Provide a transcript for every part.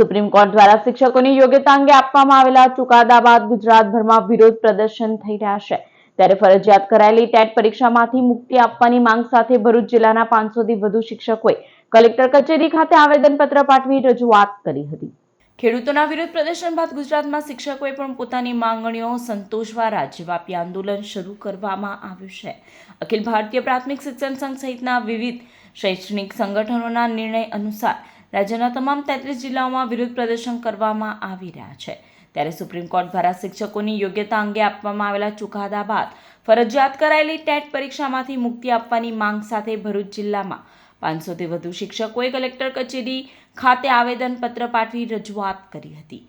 Supreme court દ્વારા શિક્ષકોની યોગ્યતા અંગે આપવામાં આવેલા ચુકાદા બાદ ગુજરાતભરમાં વિરોધ પ્રદર્શન થઈ રહ્યા છે। ત્યારે ફરજિયાત કરાયેલી ટેટ પરીક્ષામાંથી મુક્તિ આપવાની માંગ સાથે ભરૂચ જિલ્લાના 500થી વધુ શિક્ષકોએ કલેક્ટર કચેરી ખાતે આવેદનપત્ર પાઠવી રજૂઆત કરી હતી। ખેડૂતોના વિરોધ પ્રદર્શન બાદ ગુજરાતમાં શિક્ષકોએ પણ પોતાની માંગણીઓ સંતોષવા રાજ્યવ્યાપી આંદોલન શરૂ કરવામાં આવ્યું છે। અખિલ ભારતીય પ્રાથમિક શિક્ષણ સંઘ સહિતના વિવિધ શૈક્ષણિક સંગઠનોના નિર્ણય અનુસાર રાજ્યના તમામ 33 જિલ્લાઓમાં વિરોધ પ્રદર્શન કરવામાં આવી રહ્યા છે। ત્યારે સુપ્રીમ કોર્ટ દ્વારા શિક્ષકોની યોગ્યતા અંગે આપવામાં આવેલા ચુકાદા બાદ ફરજિયાત કરાયેલી ટેટ પરીક્ષામાંથી મુક્તિ આપવાની માંગ સાથે ભરૂચ જિલ્લામાં 500થી વધુ શિક્ષકોએ કલેક્ટર કચેરી ખાતે આવેદનપત્ર પાઠવી રજૂઆત કરી હતી,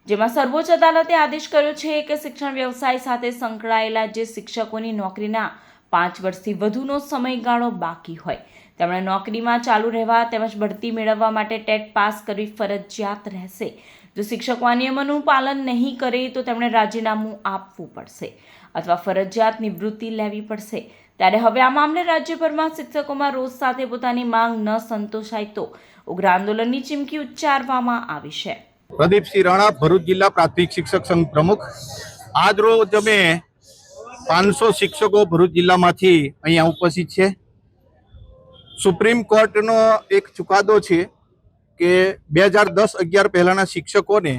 જેમાં સર્વોચ્ચ અદાલતે આદેશ કર્યો છે કે શિક્ષણ વ્યવસાય સાથે સંકળાયેલા જે શિક્ષકોની નોકરીના 5 વર્ષથી વધુનો સમયગાળો બાકી હોય તેમણે નોકરીમાં ચાલુ રહેવા તેમજ બઢતી મેળવવા માટે ટેટ પાસ કરવી ફરજિયાત રહેશે। જો શિક્ષકો આ નિયમોનું પાલન નહીં કરે તો તેમણે રાજીનામું આપવું પડશે અથવા ફરજિયાત નિવૃત્તિ લેવી પડશે। ત્યારે હવે આ મામલે રાજ્યભરમાં શિક્ષકોમાં રોષ સાથે પોતાની માંગ ન સંતોષાય તો ઉગ્ર આંદોલનની ચીમકી ઉચ્ચારવામાં આવી છે। પ્રદીપસિંહ રાણા, ભરૂચ જિલ્લા પ્રાથમિક શિક્ષક સંઘ પ્રમુખ। આજ રોજ અમે 500 શિક્ષકો ભરૂચ જિલ્લામાંથી અહીંયા ઉપસ્થિત છે। સુપ્રીમ કોર્ટનો એક ચુકાદો છે કે 2010-11 પહેલાના શિક્ષકોને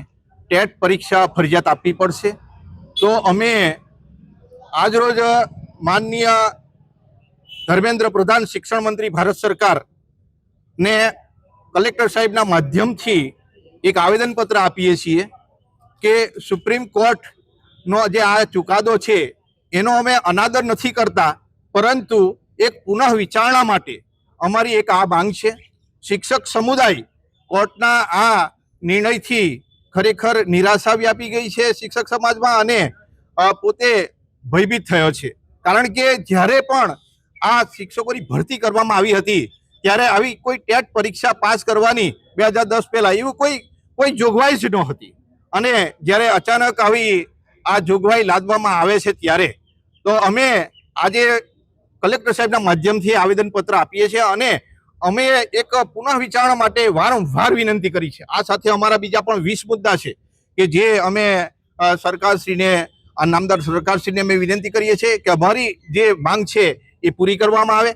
ટેટ પરીક્ષા ફરજિયાત આપવી પડશે। તો અમે આજ રોજ માનનીય ધર્મેન્દ્ર પ્રધાન શિક્ષણ મંત્રી ભારત સરકાર ને કલેક્ટર સાહેબના માધ્યમથી એક આવેદનપત્ર આપીએ છીએ કે સુપ્રીમ કોર્ટનો જે આ ચુકાદો છે એનો અમે અનાદર નથી કરતા, પરંતુ એક પુનઃ વિચારણા માટે અમારી એક આ માંગ છે। શિક્ષક સમુદાય કોર્ટના આ નિર્ણયથી ખરેખર નિરાશા વ્યાપી ગઈ છે શિક્ષક સમાજમાં અને પોતે ભયભીત થયો છે, કારણ કે જ્યારે પણ આ શિક્ષકોની ભરતી કરવામાં આવી હતી ત્યારે આવી કોઈ ટેટ પરીક્ષા પાસ કરવાની 2010 પહેલા એવું કોઈ જોગવાઈ જ ન હતી, અને જ્યારે અચાનક આવી આ જોગવાઈ લાદવામાં આવે છે ત્યારે તો અમે આજે કલેક્ટર સાહેબના માધ્યમથી આવેદનપત્ર આપીએ છીએ અને અમે એક પુનઃ વિચારણા માટે વારંવાર વિનંતી કરી છે। આ સાથે અમારા બીજા પણ 20 મુદ્દા છે કે જે અમે સરકારશ્રીને નામદાર સરકારશ્રીને અમે વિનંતી કરીએ છીએ કે અમારી જે માંગ છે એ પૂરી કરવામાં આવે।